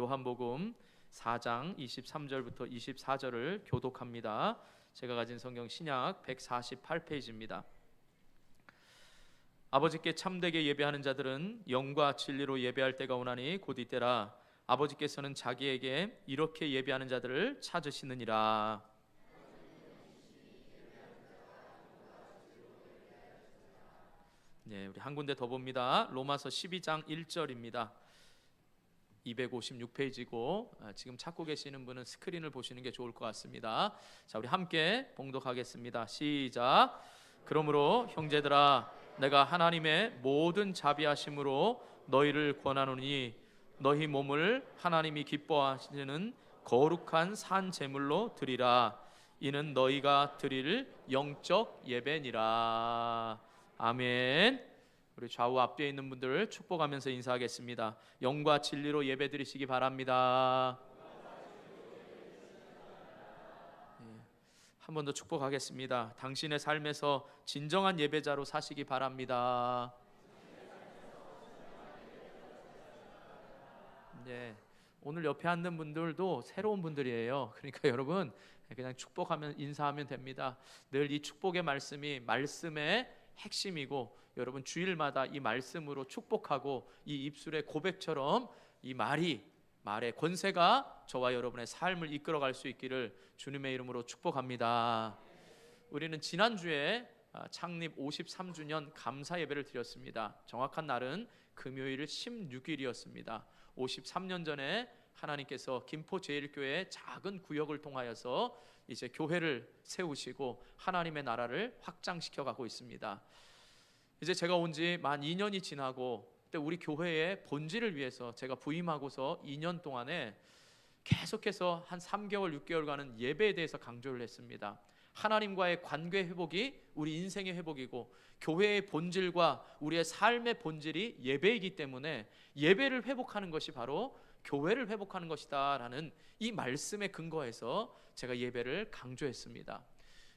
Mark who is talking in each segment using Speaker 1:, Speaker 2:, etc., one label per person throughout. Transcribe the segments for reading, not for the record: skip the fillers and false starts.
Speaker 1: 요한복음 4장 23절부터 24절을 교독합니다. 제가 가진 성경 신약 148페이지입니다. 아버지께 참되게 예배하는 자들은 영과 진리로 예배할 때가 오나니 곧 이때라. 아버지께서는 자기에게 이렇게 예배하는 자들을 찾으시느니라. 네, 우리 한 군데 더 봅니다. 로마서 12장 1절입니다. 256페이지고 지금 찾고 계시는 분은 스크린을 보시는 게 좋을 것 같습니다. 자, 우리 함께 봉독하겠습니다. 시작. 그러므로 형제들아, 내가 하나님의 모든 자비하심으로 너희를 권하노니 너희 몸을 하나님이 기뻐하시는 거룩한 산 제물로 드리라. 이는 너희가 드릴 영적 예배니라. 아멘. 우리 좌우 앞뒤에 있는 분들 축복하면서 인사하겠습니다. 영과 진리로 예배 드리시기 바랍니다. 한 번 더 축복하겠습니다. 당신의 삶에서 진정한 예배자로 사시기 바랍니다. 네, 오늘 옆에 앉는 분들도 새로운 분들이에요. 그러니까 여러분 그냥 축복하면 인사하면 됩니다. 늘 이 축복의 말씀이 말씀의 핵심이고, 여러분 주일마다 이 말씀으로 축복하고 이 입술의 고백처럼 이 말의 권세가 저와 여러분의 삶을 이끌어갈 수 있기를 주님의 이름으로 축복합니다. 우리는 지난주에 창립 53주년 감사 예배를 드렸습니다. 정확한 날은 금요일 16일이었습니다. 53년 전에 하나님께서 김포 제일교회 작은 구역을 통하여서 이제 교회를 세우시고 하나님의 나라를 확장시켜 가고 있습니다. 이제 제가 온 지 만 2년이 지나고, 그때 우리 교회의 본질을 위해서 제가 부임하고서 2년 동안에 계속해서 한 3개월, 6개월간은 예배에 대해서 강조를 했습니다. 하나님과의 관계 회복이 우리 인생의 회복이고, 교회의 본질과 우리의 삶의 본질이 예배이기 때문에 예배를 회복하는 것이 바로 교회를 회복하는 것이다 라는 이 말씀에 근거해서 제가 예배를 강조했습니다.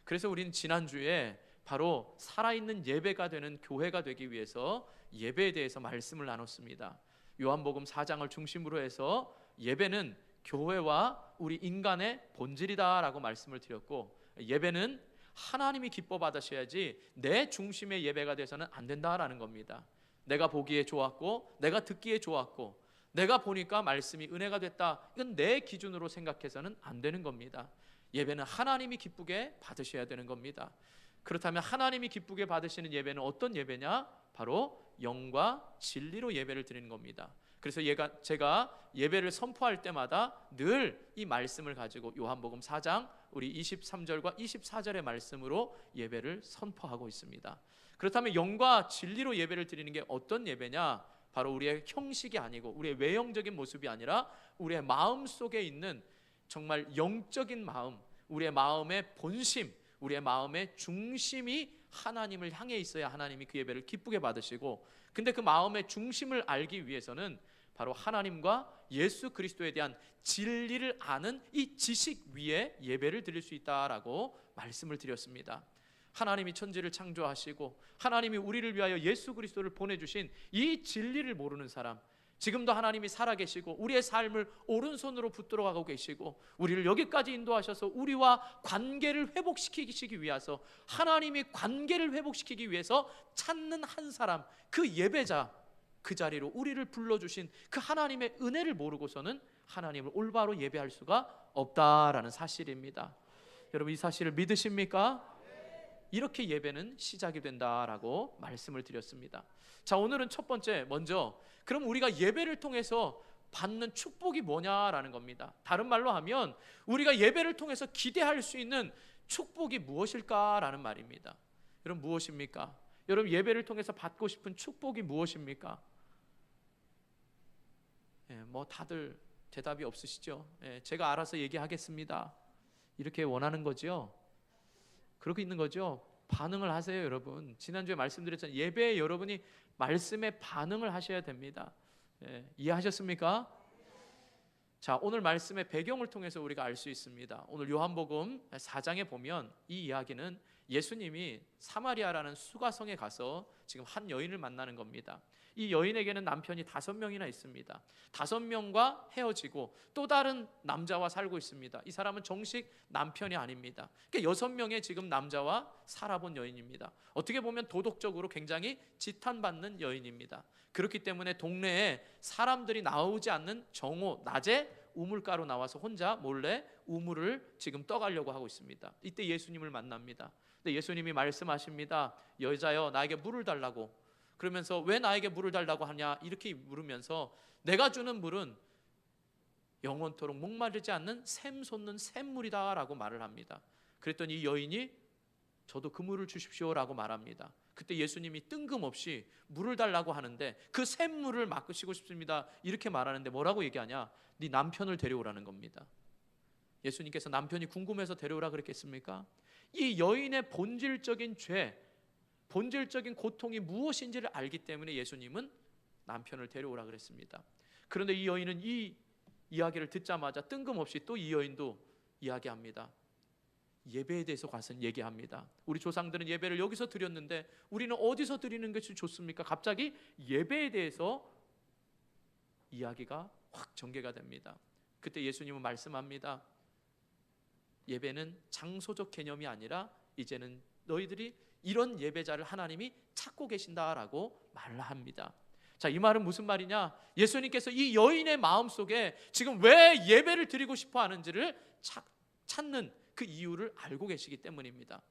Speaker 1: 그래서 우리는 지난주에 바로 살아있는 예배가 되는 교회가 되기 위해서 예배에 대해서 말씀을 나눴습니다. 요한복음 4장을 중심으로 해서 예배는 교회와 우리 인간의 본질이다 라고 말씀을 드렸고, 예배는 하나님이 기뻐 받으셔야지 내 중심의 예배가 돼서는 안 된다라는 겁니다. 내가 보기에 좋았고, 내가 듣기에 좋았고, 내가 보니까 말씀이 은혜가 됐다, 이건 내 기준으로 생각해서는 안 되는 겁니다. 예배는 하나님이 기쁘게 받으셔야 되는 겁니다. 그렇다면 하나님이 기쁘게 받으시는 예배는 어떤 예배냐? 바로 영과 진리로 예배를 드리는 겁니다. 그래서 제가 예배를 선포할 때마다 늘 이 말씀을 가지고 요한복음 4장 우리 23절과 24절의 말씀으로 예배를 선포하고 있습니다. 그렇다면 영과 진리로 예배를 드리는 게 어떤 예배냐? 바로 우리의 형식이 아니고 우리의 외형적인 모습이 아니라 우리의 마음 속에 있는 정말 영적인 마음, 우리의 마음의 본심, 우리의 마음의 중심이 하나님을 향해 있어야 하나님이 그 예배를 기쁘게 받으시고, 근데 그 마음의 중심을 알기 위해서는 바로 하나님과 예수 그리스도에 대한 진리를 아는 이 지식 위에 예배를 드릴 수 있다라고 말씀을 드렸습니다. 하나님이 천지를 창조하시고 하나님이 우리를 위하여 예수 그리스도를 보내주신 이 진리를 모르는 사람, 지금도 하나님이 살아계시고 우리의 삶을 오른손으로 붙들어 가고 계시고 우리를 여기까지 인도하셔서 우리와 관계를 회복시키기 위해서, 하나님이 관계를 회복시키기 위해서 찾는 한 사람, 그 예배자, 그 자리로 우리를 불러주신 그 하나님의 은혜를 모르고서는 하나님을 올바로 예배할 수가 없다라는 사실입니다. 여러분 이 사실을 믿으십니까? 이렇게 예배는 시작이 된다라고 말씀을 드렸습니다. 자, 오늘은 첫 번째, 먼저 그럼 우리가 예배를 통해서 받는 축복이 뭐냐라는 겁니다. 다른 말로 하면 우리가 예배를 통해서 기대할 수 있는 축복이 무엇일까라는 말입니다. 여러분 무엇입니까? 여러분 예배를 통해서 받고 싶은 축복이 무엇입니까? 뭐 다들 대답이 없으시죠? 제가 알아서 얘기하겠습니다. 이렇게 원하는 거죠? 그러고 있는 거죠? 반응을 하세요, 여러분. 지난주에 말씀드렸잖아요. 예배에 여러분이 말씀에 반응을 하셔야 됩니다. 이해하셨습니까? 자, 오늘 말씀의 배경을 통해서 우리가 알 수 있습니다. 오늘 요한복음 4장에 보면 이 이야기는 예수님이 사마리아라는 수가성에 가서 지금 한 여인을 만나는 겁니다. 이 여인에게는 남편이 5명이나 있습니다. 5명과 헤어지고 또 다른 남자와 살고 있습니다. 이 사람은 정식 남편이 아닙니다. 그러니까 6명의 지금 남자와 살아본 여인입니다. 어떻게 보면 도덕적으로 굉장히 지탄받는 여인입니다. 그렇기 때문에 동네에 사람들이 나오지 않는 정오, 낮에 우물가로 나와서 혼자 몰래 우물을 지금 떠가려고 하고 있습니다. 이때 예수님을 만납니다. 근데 예수님이 말씀하십니다. 여자여, 나에게 물을 달라고. 그러면서 왜 나에게 물을 달라고 하냐 이렇게 물으면서 내가 주는 물은 영원토록 목마르지 않는 샘 솟는 샘물이다 라고 말을 합니다. 그랬더니 이 여인이 저도 그 물을 주십시오 라고 말합니다. 그때 예수님이 뜬금없이 물을 달라고 하는데 그 샘물을 막으시고 싶습니다 이렇게 말하는데 뭐라고 얘기하냐? 네 남편을 데려오라는 겁니다. 예수님께서 남편이 궁금해서 데려오라 그랬겠습니까? 이 여인의 본질적인 죄, 본질적인 고통이 무엇인지를 알기 때문에 예수님은 남편을 데려오라 그랬습니다. 그런데 이 여인은 이 이야기를 듣자마자 뜬금없이 또 이 여인도 이야기합니다. 예배에 대해서 가서 얘기합니다. 우리 조상들은 예배를 여기서 드렸는데 우리는 어디서 드리는 것이 좋습니까? 갑자기 예배에 대해서 이야기가 확 전개가 됩니다. 그때 예수님은 말씀합니다. 예배는 장소적 개념이 아니라 이제는 너희들이 이런 예배자를 하나님이 찾고 계신다라고 말을 합니다. 자, 이 말은 무슨 말이냐? 예수님께서 이 여인의 마음속에 지금 왜 예배를 드리고 싶어 하는지를 찾는 그 이유를 알고 계시기 때문입니다.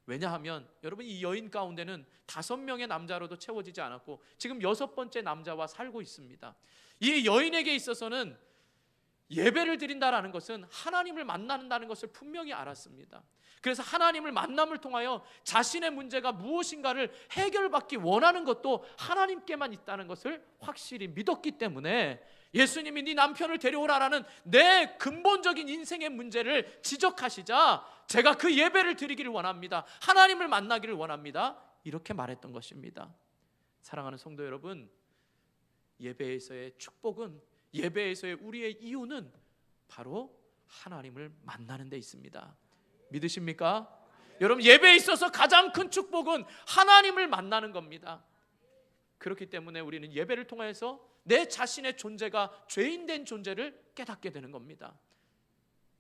Speaker 1: 왜냐하면 여러분 이 여인 가운데는 5명의 남자로도 채워지지 않았고 지금 6번째 남자와 살고 있습니다. 이 여인에게 있어서는 예배를 드린다라는 것은 하나님을 만난다는 것을 분명히 알았습니다. 그래서 하나님을 만남을 통하여 자신의 문제가 무엇인가를 해결받기 원하는 것도 하나님께만 있다는 것을 확실히 믿었기 때문에 예수님이 네 남편을 데려오라라는 내 근본적인 인생의 문제를 지적하시자 제가 그 예배를 드리기를 원합니다. 하나님을 만나기를 원합니다. 이렇게 말했던 것입니다. 사랑하는 성도 여러분, 예배에서의 축복은, 예배에서의 우리의 이유는 바로 하나님을 만나는 데 있습니다. 믿으십니까? 여러분, 예배에 있어서 가장 큰 축복은 하나님을 만나는 겁니다. 그렇기 때문에 우리는 예배를 통해서 내 자신의 존재가 죄인된 존재를 깨닫게 되는 겁니다.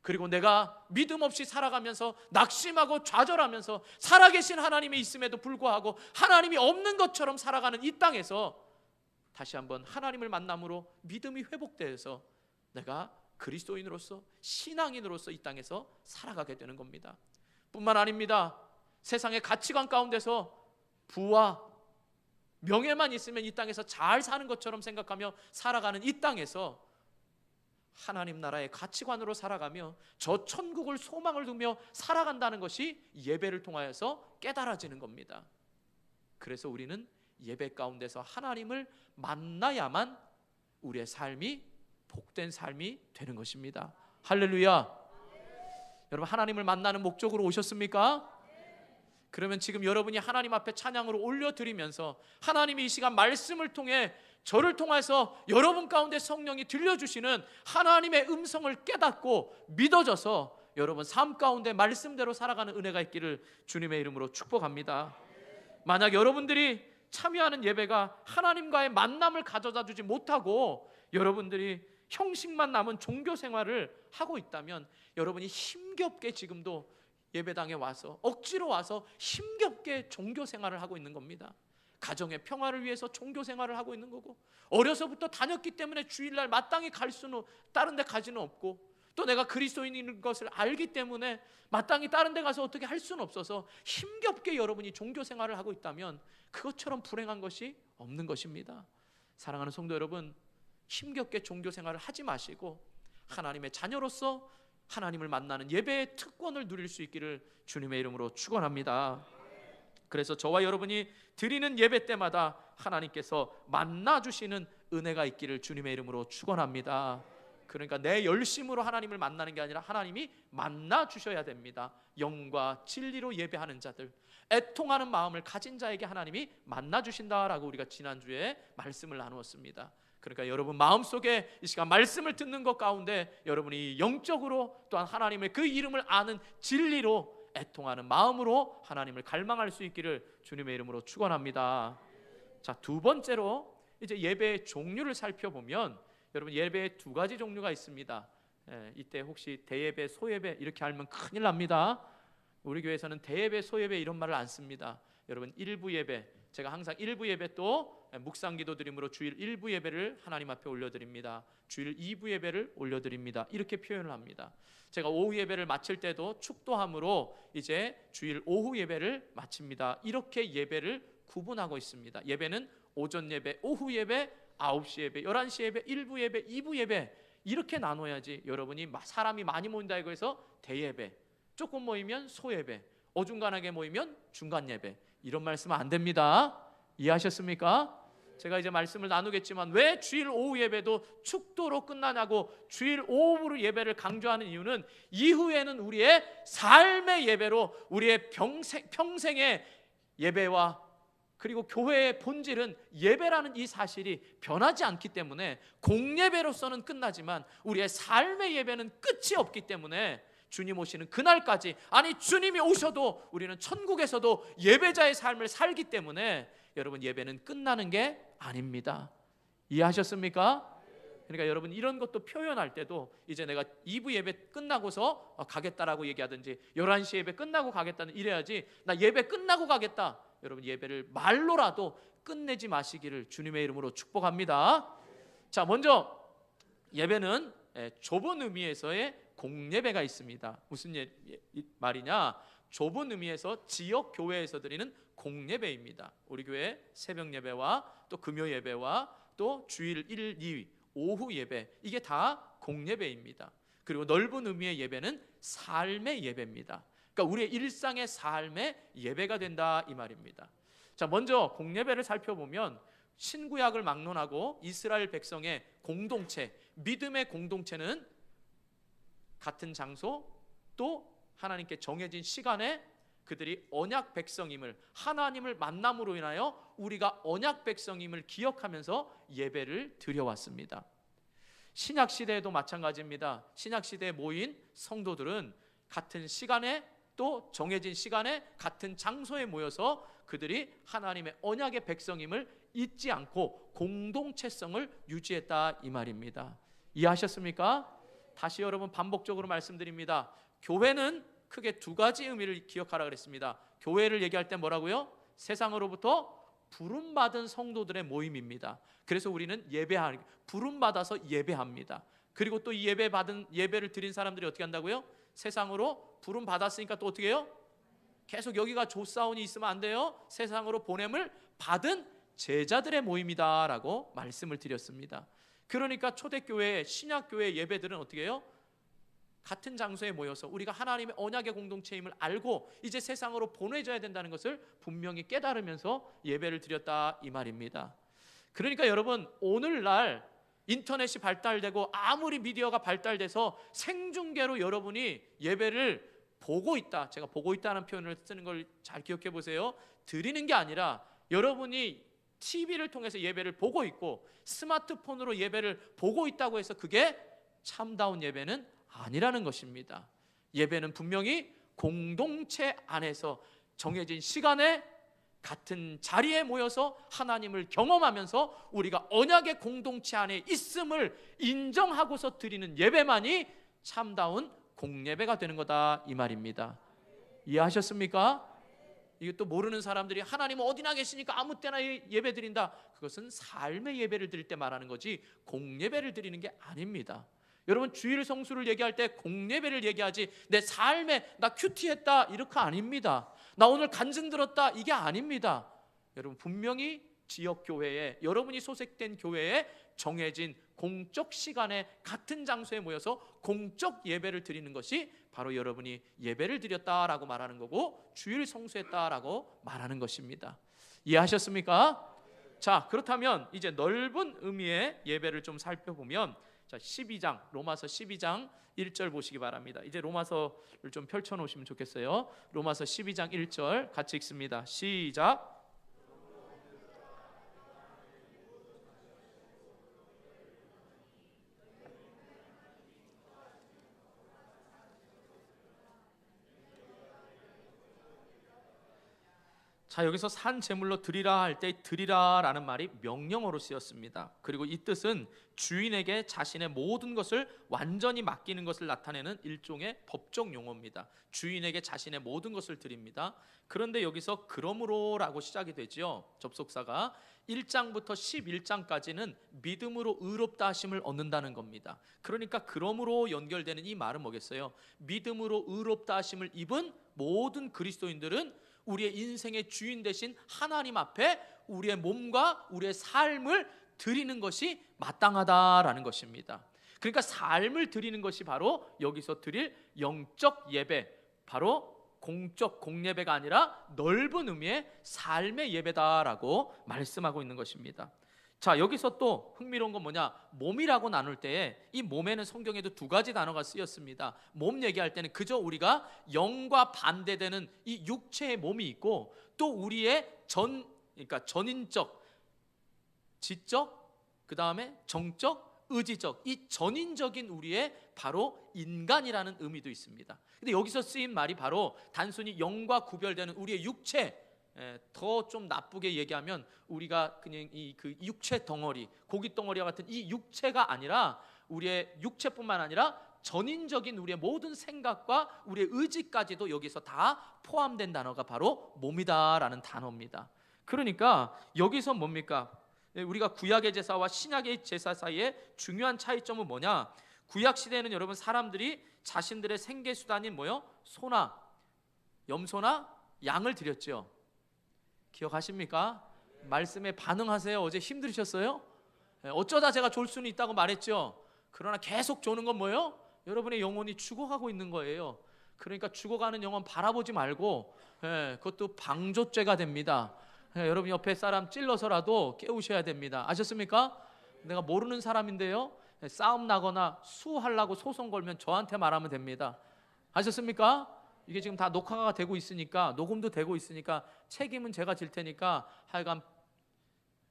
Speaker 1: 그리고 내가 믿음 없이 살아가면서 낙심하고 좌절하면서 살아계신 하나님이 있음에도 불구하고 하나님이 없는 것처럼 살아가는 이 땅에서 다시 한번 하나님을 만남으로 믿음이 회복되어서 내가 그리스도인으로서, 신앙인으로서 이 땅에서 살아가게 되는 겁니다. 뿐만 아닙니다. 세상의 가치관 가운데서 부와 명예만 있으면 이 땅에서 잘 사는 것처럼 생각하며 살아가는 이 땅에서 하나님 나라의 가치관으로 살아가며 저 천국을 소망을 두며 살아간다는 것이 예배를 통하여서 깨달아지는 겁니다. 그래서 우리는 예배 가운데서 하나님을 만나야만 우리의 삶이 복된 삶이 되는 것입니다. 할렐루야. 여러분, 하나님을 만나는 목적으로 오셨습니까? 그러면 지금 여러분이 하나님 앞에 찬양으로 올려드리면서 하나님이 이 시간 말씀을 통해 저를 통해서 여러분 가운데 성령이 들려주시는 하나님의 음성을 깨닫고 믿어져서 여러분 삶 가운데 말씀대로 살아가는 은혜가 있기를 주님의 이름으로 축복합니다. 만약 여러분들이 참여하는 예배가 하나님과의 만남을 가져다 주지 못하고 여러분들이 형식만 남은 종교 생활을 하고 있다면 여러분이 힘겹게 지금도 예배당에 와서 억지로 와서 힘겹게 종교 생활을 하고 있는 겁니다. 가정의 평화를 위해서 종교 생활을 하고 있는 거고, 어려서부터 다녔기 때문에 주일날 마땅히 갈 수는 다른 데 가지는 없고, 또 내가 그리스도인인 것을 알기 때문에 마땅히 다른 데 가서 어떻게 할 수는 없어서 힘겹게 여러분이 종교 생활을 하고 있다면 그것처럼 불행한 것이 없는 것입니다. 사랑하는 성도 여러분, 힘겹게 종교 생활을 하지 마시고 하나님의 자녀로서 하나님을 만나는 예배의 특권을 누릴 수 있기를 주님의 이름으로 축원합니다. 그래서 저와 여러분이 드리는 예배 때마다 하나님께서 만나주시는 은혜가 있기를 주님의 이름으로 축원합니다. 그러니까 내 열심으로 하나님을 만나는 게 아니라 하나님이 만나주셔야 됩니다. 영과 진리로 예배하는 자들, 애통하는 마음을 가진 자에게 하나님이 만나주신다라고 우리가 지난주에 말씀을 나누었습니다. 그러니까 여러분 마음속에 이 시간 말씀을 듣는 것 가운데 여러분이 영적으로 또한 하나님의 그 이름을 아는 진리로 애통하는 마음으로 하나님을 갈망할 수 있기를 주님의 이름으로 축원합니다. 자, 두 번째로 이제 예배의 종류를 살펴보면 여러분 예배에 두 가지 종류가 있습니다. 이때 혹시 대예배, 소예배 이렇게 알면 큰일 납니다. 우리 교회에서는 대예배, 소예배 이런 말을 안 씁니다. 여러분 일부 예배, 제가 항상 일부 예배 또 묵상기도 드림으로 주일 1부 예배를 하나님 앞에 올려드립니다. 주일 2부 예배를 올려드립니다. 이렇게 표현을 합니다. 제가 오후 예배를 마칠 때도 축도함으로 이제 주일 오후 예배를 마칩니다. 이렇게 예배를 구분하고 있습니다. 예배는 오전 예배, 오후 예배, 9시 예배, 11시 예배, 1부 예배, 2부 예배 이렇게 나눠야지 여러분이 사람이 많이 모인다 이거 해서 대예배, 조금 모이면 소예배, 어중간하게 모이면 중간 예배 이런 말씀 안 됩니다. 이해하셨습니까? 제가 이제 말씀을 나누겠지만 왜 주일 오후 예배도 축도로 끝나냐고 주일 오후로 예배를 강조하는 이유는 이후에는 우리의 삶의 예배로 우리의 평생의 예배와 그리고 교회의 본질은 예배라는 이 사실이 변하지 않기 때문에 공예배로서는 끝나지만 우리의 삶의 예배는 끝이 없기 때문에 주님 오시는 그날까지, 아니 주님이 오셔도 우리는 천국에서도 예배자의 삶을 살기 때문에 여러분 예배는 끝나는 게 아닙니다. 이해하셨습니까? 그러니까 여러분 이런 것도 표현할 때도 이제 내가 2부 예배 끝나고서 가겠다라고 얘기하든지 11시 예배 끝나고 가겠다는 이래야지 나 예배 끝나고 가겠다, 여러분 예배를 말로라도 끝내지 마시기를 주님의 이름으로 축복합니다. 자, 먼저 예배는 좁은 의미에서의 공예배가 있습니다. 무슨 말이냐? 좁은 의미에서 지역 교회에서 드리는 공예배입니다. 우리 교회 새벽 예배와 또 금요 예배와 또 주일 1, 2 오후 예배, 이게 다 공예배입니다. 그리고 넓은 의미의 예배는 삶의 예배입니다. 그러니까 우리의 일상의 삶의 예배가 된다 이 말입니다. 자, 먼저 공예배를 살펴보면 신구약을 막론하고 이스라엘 백성의 공동체, 믿음의 공동체는 같은 장소 또 하나님께 정해진 시간에 그들이 언약 백성임을, 하나님을 만남으로 인하여 우리가 언약 백성임을 기억하면서 예배를 드려왔습니다. 신약 시대에도 마찬가지입니다. 신약 시대에 모인 성도들은 같은 시간에 또 정해진 시간에 같은 장소에 모여서 그들이 하나님의 언약의 백성임을 잊지 않고 공동체성을 유지했다 이 말입니다. 이해하셨습니까? 다시 여러분 반복적으로 말씀드립니다. 교회는 크게 두 가지 의미를 기억하라 그랬습니다. 교회를 얘기할 때 뭐라고요? 세상으로부터 부름받은 성도들의 모임입니다. 그래서 우리는 부름받아서 예배합니다. 그리고 또 이 예배를 드린 사람들이 어떻게 한다고요? 세상으로 부름받았으니까 또 어떻게 해요? 계속 여기가 조사원이 있으면 안 돼요. 세상으로 보냄을 받은 제자들의 모임이다라고 말씀을 드렸습니다. 그러니까 초대교회, 신약교회 예배들은 어떻게 해요? 같은 장소에 모여서 우리가 하나님의 언약의 공동체임을 알고 이제 세상으로 보내져야 된다는 것을 분명히 깨달으면서 예배를 드렸다 이 말입니다. 그러니까 여러분 오늘날 인터넷이 발달되고 아무리 미디어가 발달돼서 생중계로 여러분이 예배를 보고 있다, 제가 보고 있다는 표현을 쓰는 걸 잘 기억해 보세요. 드리는 게 아니라 여러분이 TV를 통해서 예배를 보고 있고 스마트폰으로 예배를 보고 있다고 해서 그게 참다운 예배는 아니라는 것입니다. 예배는 분명히 공동체 안에서 정해진 시간에 같은 자리에 모여서 하나님을 경험하면서 우리가 언약의 공동체 안에 있음을 인정하고서 드리는 예배만이 참다운 공예배가 되는 거다 이 말입니다. 이해하셨습니까? 이것도 모르는 사람들이 하나님은 어디나 계시니까 아무 때나 예배 드린다, 그것은 삶의 예배를 드릴 때 말하는 거지 공예배를 드리는 게 아닙니다. 여러분 주일 성수를 얘기할 때 공예배를 얘기하지 내 삶에 나 큐티했다 이렇게 아닙니다. 나 오늘 간증 들었다 이게 아닙니다. 여러분 분명히 지역교회에, 여러분이 소속된 교회에 정해진 공적 시간에 같은 장소에 모여서 공적 예배를 드리는 것이 바로 여러분이 예배를 드렸다라고 말하는 거고 주일 성수했다라고 말하는 것입니다. 이해하셨습니까? 자, 그렇다면 이제 넓은 의미의 예배를 좀 살펴보면 자, 12장 로마서 12장 1절 보시기 바랍니다. 이제 로마서를 좀 펼쳐 놓으시면 좋겠어요. 로마서 12장 1절 같이 읽습니다. 시작. 자, 여기서 산 제물로 드리라 할 때 드리라라는 말이 명령어로 쓰였습니다. 그리고 이 뜻은 주인에게 자신의 모든 것을 완전히 맡기는 것을 나타내는 일종의 법적 용어입니다. 주인에게 자신의 모든 것을 드립니다. 그런데 여기서 그러므로라고 시작이 되죠. 접속사가 1장부터 11장까지는 믿음으로 의롭다 하심을 얻는다는 겁니다. 그러니까 그러므로 연결되는 이 말은 뭐겠어요? 믿음으로 의롭다 하심을 입은 모든 그리스도인들은 우리의 인생의 주인 되신 하나님 앞에 우리의 몸과 우리의 삶을 드리는 것이 마땅하다라는 것입니다. 그러니까 삶을 드리는 것이 바로 여기서 드릴 영적 예배, 바로 공적 공예배가 아니라 넓은 의미의 삶의 예배다라고 말씀하고 있는 것입니다. 자, 여기서 또 흥미로운 건 뭐냐? 몸이라고 나눌 때에 이 몸에는 성경에도 두 가지 단어가 쓰였습니다. 몸 얘기할 때는 그저 우리가 영과 반대되는 이 육체의 몸이 있고, 또 우리의 그러니까 전인적, 지적, 그 다음에 정적, 의지적, 이 전인적인 우리의 바로 인간이라는 의미도 있습니다. 근데 여기서 쓰인 말이 바로 단순히 영과 구별되는 우리의 육체, 더 좀 나쁘게 얘기하면 우리가 그냥 그 육체 덩어리, 고기 덩어리와 같은 이 육체가 아니라 우리의 육체뿐만 아니라 전인적인 우리의 모든 생각과 우리의 의지까지도 여기서 다 포함된 단어가 바로 몸이다라는 단어입니다. 그러니까 여기서 뭡니까? 우리가 구약의 제사와 신약의 제사 사이에 중요한 차이점은 뭐냐? 구약 시대에는 여러분 사람들이 자신들의 생계 수단인 뭐요? 소나 염소나 양을 드렸죠. 기억하십니까? 말씀에 반응하세요. 어제 힘들으셨어요? 어쩌다 제가 졸 수는 있다고 말했죠. 그러나 계속 조는 건 뭐예요? 여러분의 영혼이 죽어가고 있는 거예요. 그러니까 죽어가는 영혼 바라보지 말고, 그것도 방조죄가 됩니다. 여러분 옆에 사람 찔러서라도 깨우셔야 됩니다. 아셨습니까? 내가 모르는 사람인데요, 싸움 나거나 수하려고 소송 걸면 저한테 말하면 됩니다. 아셨습니까? 이게 지금 다 녹화가 되고 있으니까, 녹음도 되고 있으니까 책임은 제가 질 테니까 하여간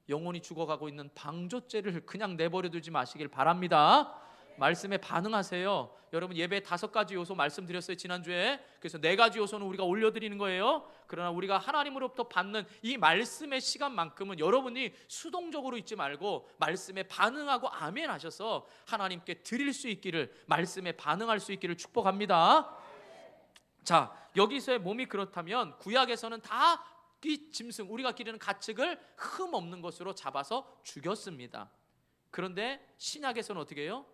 Speaker 1: 영혼이 죽어가고 있는 방조죄를 그냥 내버려 두지 마시길 바랍니다. 말씀에 반응하세요. 여러분 예배 5가지 요소 말씀드렸어요 지난주에. 그래서 4가지 요소는 우리가 올려드리는 거예요. 그러나 우리가 하나님으로부터 받는 이 말씀의 시간만큼은 여러분이 수동적으로 있지 말고 말씀에 반응하고 아멘 하셔서 하나님께 드릴 수 있기를, 말씀에 반응할 수 있기를 축복합니다. 자, 여기서의 몸이 그렇다면 구약에서는 다 이 짐승, 우리가 기르는 가축을 흠 없는 것으로 잡아서 죽였습니다. 그런데 신약에서는 어떻게 해요?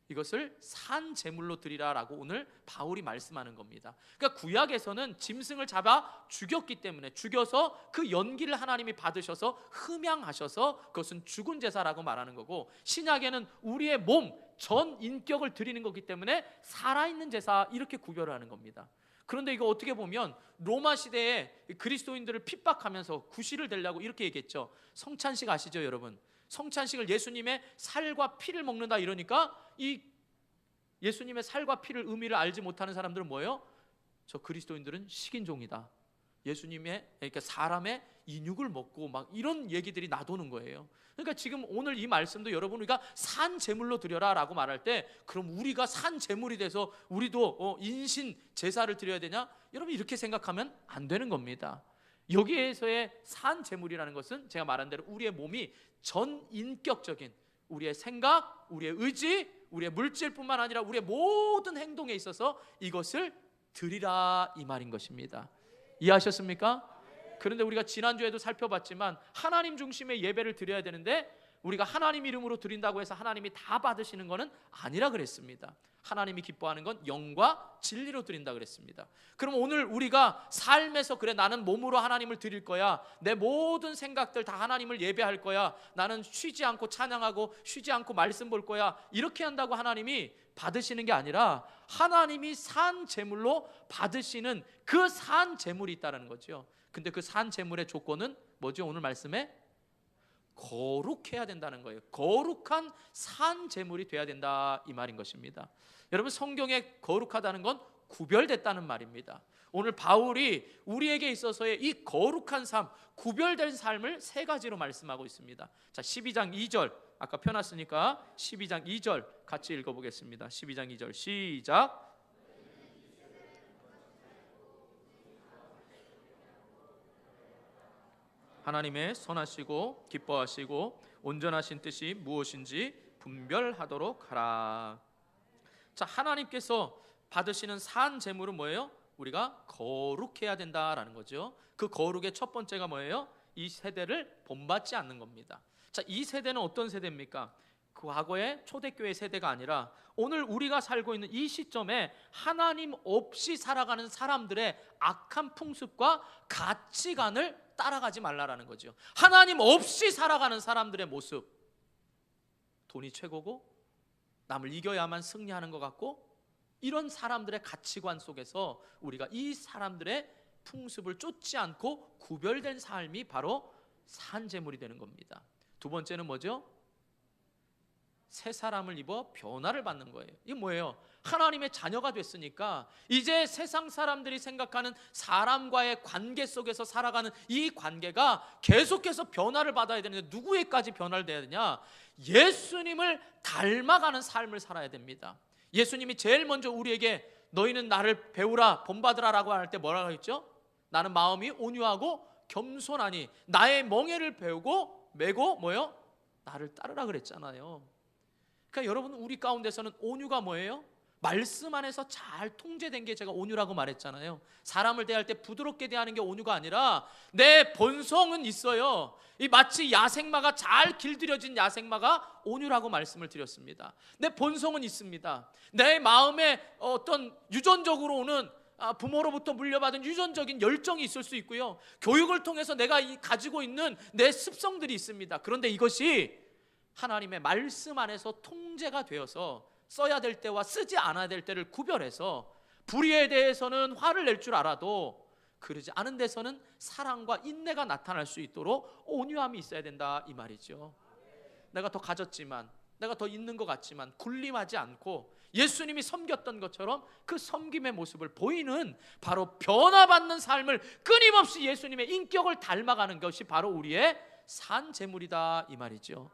Speaker 1: 이것을 산 제물로 드리라라고 오늘 바울이 말씀하는 겁니다. 그러니까 구약에서는 짐승을 잡아 죽였기 때문에, 죽여서 그 연기를 하나님이 받으셔서 흠양하셔서 그것은 죽은 제사라고 말하는 거고, 신약에는 우리의 몸, 전 인격을 드리는 거기 때문에 살아있는 제사, 이렇게 구별을 하는 겁니다. 그런데 이거 어떻게 보면 로마 시대에 그리스도인들을 핍박하면서 구실을 대려고 이렇게 얘기했죠. 성찬식 아시죠 여러분? 성찬식을 예수님의 살과 피를 먹는다 이러니까 이 예수님의 살과 피를 의미를 알지 못하는 사람들은 뭐예요? 저 그리스도인들은 식인종이다. 예수님의, 그러니까 사람의 인육을 먹고 막 이런 얘기들이 나도는 거예요. 그러니까 지금 오늘 이 말씀도 여러분 우리가 산 제물로 드려라 라고 말할 때, 그럼 우리가 산 제물이 돼서 우리도 인신 제사를 드려야 되냐? 여러분 이렇게 생각하면 안 되는 겁니다. 여기에서의 산 제물이라는 것은 제가 말한 대로 우리의 몸이 전 인격적인 우리의 생각, 우리의 의지, 우리의 물질뿐만 아니라 우리의 모든 행동에 있어서 이것을 드리라 이 말인 것입니다. 이해하셨습니까? 그런데 우리가 지난주에도 살펴봤지만 하나님 중심의 예배를 드려야 되는데 우리가 하나님 이름으로 드린다고 해서 하나님이 다 받으시는 것은 아니라 그랬습니다. 하나님이 기뻐하는 건 영과 진리로 드린다 그랬습니다. 그럼 오늘 우리가 삶에서 그래 나는 몸으로 하나님을 드릴 거야, 내 모든 생각들 다 하나님을 예배할 거야, 나는 쉬지 않고 찬양하고 쉬지 않고 말씀 볼 거야, 이렇게 한다고 하나님이 받으시는 게 아니라 하나님이 산 제물로 받으시는 그 산 제물이 있다는 거죠. 근데 그 산 제물의 조건은 뭐죠? 오늘 말씀에 거룩해야 된다는 거예요. 거룩한 산 제물이 돼야 된다 이 말인 것입니다. 여러분 성경에 거룩하다는 건 구별됐다는 말입니다. 오늘 바울이 우리에게 있어서의 이 거룩한 삶, 구별된 삶을 3가지로 말씀하고 있습니다. 자, 12장 2절 아까 펴놨으니까 12장 2절 같이 읽어보겠습니다. 12장 2절 시작. 하나님의 선하시고 기뻐하시고 온전하신 뜻이 무엇인지 분별하도록 하라. 자, 하나님께서 받으시는 산 제물은 뭐예요? 우리가 거룩해야 된다라는 거죠. 그 거룩의 첫 번째가 뭐예요? 이 세대를 본받지 않는 겁니다. 자, 이 세대는 어떤 세대입니까? 그 과거의 초대교회 세대가 아니라 오늘 우리가 살고 있는 이 시점에 하나님 없이 살아가는 사람들의 악한 풍습과 가치관을 따라가지 말라라는 거죠. 하나님 없이 살아가는 사람들의 모습, 돈이 최고고 남을 이겨야만 승리하는 것 같고, 이런 사람들의 가치관 속에서 우리가 이 사람들의 풍습을 쫓지 않고 구별된 삶이 바로 산 제물이 되는 겁니다. 두 번째는 뭐죠? 새 사람을 입어 변화를 받는 거예요. 이게 뭐예요? 하나님의 자녀가 됐으니까 이제 세상 사람들이 생각하는 사람과의 관계 속에서 살아가는 이 관계가 계속해서 변화를 받아야 되는데, 누구에까지 변화를 돼야 되냐? 예수님을 닮아가는 삶을 살아야 됩니다. 예수님이 제일 먼저 우리에게 너희는 나를 배우라 본받으라 라고 할 때 뭐라고 했죠? 나는 마음이 온유하고 겸손하니 나의 멍에를 배우고 메고 뭐요? 나를 따르라 그랬잖아요. 그러니까 여러분, 우리 가운데서는 온유가 뭐예요? 말씀 안에서 잘 통제된 게 제가 온유라고 말했잖아요. 사람을 대할 때 부드럽게 대하는 게 온유가 아니라 내 본성은 있어요. 이 마치 야생마가 잘 길들여진 야생마가 온유라고 말씀을 드렸습니다. 내 본성은 있습니다. 내 마음에 어떤 유전적으로 오는 부모로부터 물려받은 유전적인 열정이 있을 수 있고요. 교육을 통해서 내가 가지고 있는 내 습성들이 있습니다. 그런데 이것이 하나님의 말씀 안에서 통제가 되어서 써야 될 때와 쓰지 않아야 될 때를 구별해서, 불의에 대해서는 화를 낼 줄 알아도 그러지 않은 데서는 사랑과 인내가 나타날 수 있도록 온유함이 있어야 된다 이 말이죠. 내가 더 가졌지만, 내가 더 있는 것 같지만 군림하지 않고 예수님이 섬겼던 것처럼 그 섬김의 모습을 보이는, 바로 변화받는 삶을 끊임없이 예수님의 인격을 닮아가는 것이 바로 우리의 산 제물이다 이 말이죠.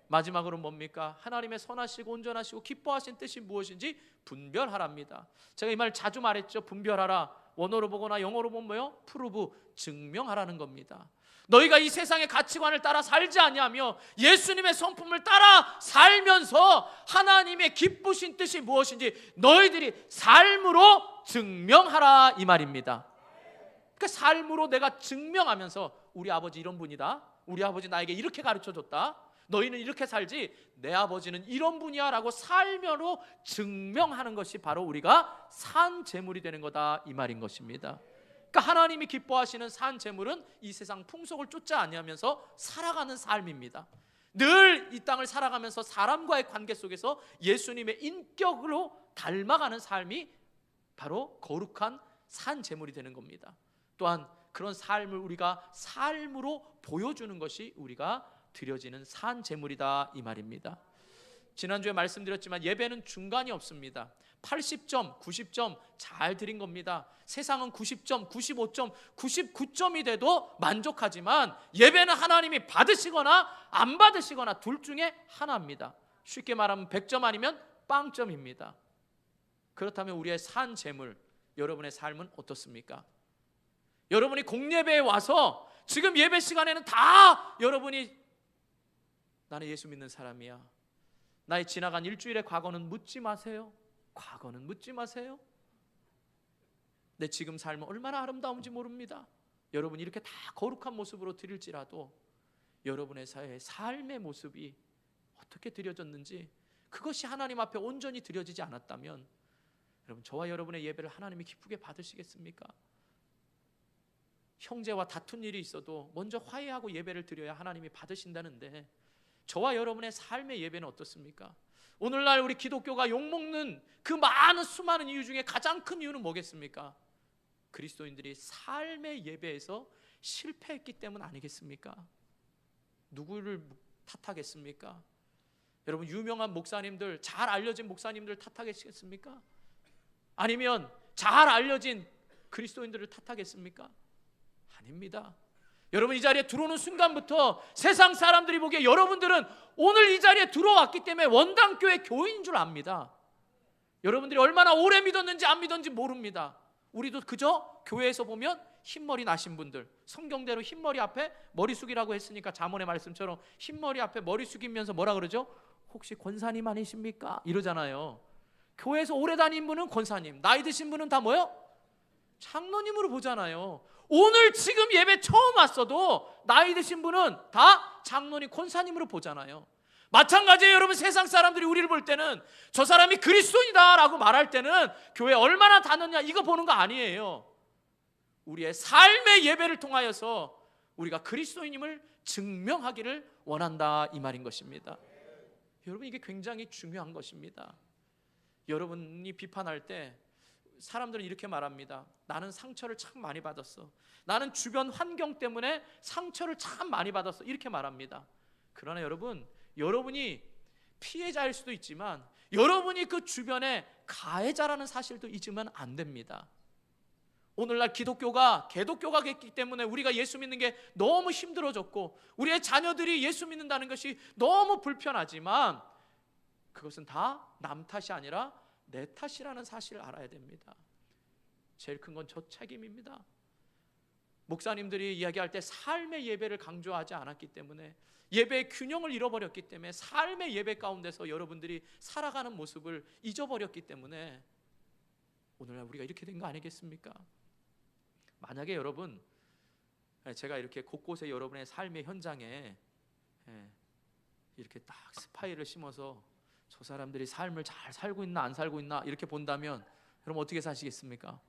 Speaker 1: 마지막으로 뭡니까? 하나님의 선하시고 온전하시고 기뻐하신 뜻이 무엇인지 분별하랍니다. 제가 이 말 자주 말했죠. 분별하라. 원어로 보거나 영어로 보면 뭐요? 프루브, 증명하라는 겁니다. 너희가 이 세상의 가치관을 따라 살지 아니하며 예수님의 성품을 따라 살면서 하나님의 기쁘신 뜻이 무엇인지 너희들이 삶으로 증명하라 이 말입니다. 그러니까 삶으로 내가 증명하면서, 우리 아버지 이런 분이다, 우리 아버지 나에게 이렇게 가르쳐줬다, 너희는 이렇게 살지, 내 아버지는 이런 분이야 라고 살면서 증명하는 것이 바로 우리가 산 제물이 되는 거다 이 말인 것입니다. 그러니까 하나님이 기뻐하시는 산 제물은 이 세상 풍속을 쫓지 아니하면서 살아가는 삶입니다. 늘 이 땅을 살아가면서 사람과의 관계 속에서 예수님의 인격으로 닮아가는 삶이 바로 거룩한 산 제물이 되는 겁니다. 또한 그런 삶을 우리가 삶으로 보여주는 것이 우리가 드려지는 산 제물이다 이 말입니다. 지난주에 말씀드렸지만 예배는 중간이 없습니다. 80점, 90점 잘 드린 겁니다. 세상은 90점, 95점, 99점이 돼도 만족하지만 예배는 하나님이 받으시거나 안 받으시거나 둘 중에 하나입니다. 쉽게 말하면 100점 아니면 빵점입니다. 그렇다면 우리의 산 제물, 여러분의 삶은 어떻습니까? 여러분이 공예배에 와서 지금 예배 시간에는 다 여러분이 나는 예수 믿는 사람이야, 나의 지나간 일주일의 과거는 묻지 마세요. 과거는 묻지 마세요. 내 지금 삶은 얼마나 아름다운지 모릅니다. 여러분이 이렇게 다 거룩한 모습으로 드릴지라도 여러분의 삶의 모습이 어떻게 드려졌는지, 그것이 하나님 앞에 온전히 드려지지 않았다면 여러분, 저와 여러분의 예배를 하나님이 기쁘게 받으시겠습니까? 형제와 다툰 일이 있어도 먼저 화해하고 예배를 드려야 하나님이 받으신다는데, 저와 여러분의 삶의 예배는 어떻습니까? 오늘날 우리 기독교가 욕먹는 그 많은 수많은 이유 중에 가장 큰 이유는 뭐겠습니까? 그리스도인들이 삶의 예배에서 실패했기 때문 아니겠습니까? 누구를 탓하겠습니까? 여러분, 유명한 목사님들, 잘 알려진 목사님들 탓하겠습니까? 아니면 잘 알려진 그리스도인들을 탓하겠습니까? 아닙니다. 여러분, 이 자리에 들어오는 순간부터 세상 사람들이 보기에 여러분들은 오늘 이 자리에 들어왔기 때문에 원당교회 교인인 줄 압니다. 여러분들이 얼마나 오래 믿었는지 안 믿었는지 모릅니다. 우리도 그저 교회에서 보면 흰머리 나신 분들, 성경대로 흰머리 앞에 머리 숙이라고 했으니까 잠언의 말씀처럼 흰머리 앞에 머리 숙이면서 뭐라 그러죠? 혹시 권사님 아니십니까? 이러잖아요. 교회에서 오래 다닌 분은 권사님, 나이 드신 분은 다 뭐요? 장로님으로 보잖아요. 오늘 지금 예배 처음 왔어도 나이 드신 분은 다 장로님, 권사님으로 보잖아요. 마찬가지예요. 여러분, 세상 사람들이 우리를 볼 때는 저 사람이 그리스도인이다 라고 말할 때는 교회 얼마나 다녔냐 이거 보는 거 아니에요. 우리의 삶의 예배를 통하여서 우리가 그리스도인임을 증명하기를 원한다, 이 말인 것입니다. 여러분, 이게 굉장히 중요한 것입니다. 여러분이 비판할 때 사람들은 이렇게 말합니다. 나는 상처를 참 많이 받았어. 나는 주변 환경 때문에 상처를 참 많이 받았어. 이렇게 말합니다. 그러나 여러분, 여러분이 피해자일 수도 있지만 여러분이 그 주변에 가해자라는 사실도 잊으면 안 됩니다. 오늘날 기독교가 개독교가 됐기 때문에 우리가 예수 믿는 게 너무 힘들어졌고 우리의 자녀들이 예수 믿는다는 것이 너무 불편하지만 그것은 다 남 탓이 아니라 내 탓이라는 사실을 알아야 됩니다. 제일 큰 건 저 책임입니다. 목사님들이 이야기할 때 삶의 예배를 강조하지 않았기 때문에, 예배의 균형을 잃어버렸기 때문에, 삶의 예배 가운데서 여러분들이 살아가는 모습을 잊어버렸기 때문에 오늘날 우리가 이렇게 된 거 아니겠습니까? 만약에 여러분, 제가 이렇게 곳곳에 여러분의 삶의 현장에 이렇게 딱 스파이를 심어서 저 사람들이 삶을 잘 살고 있나 안 살고 있나 이렇게 본다면 여러분 어떻게 사시겠습니까?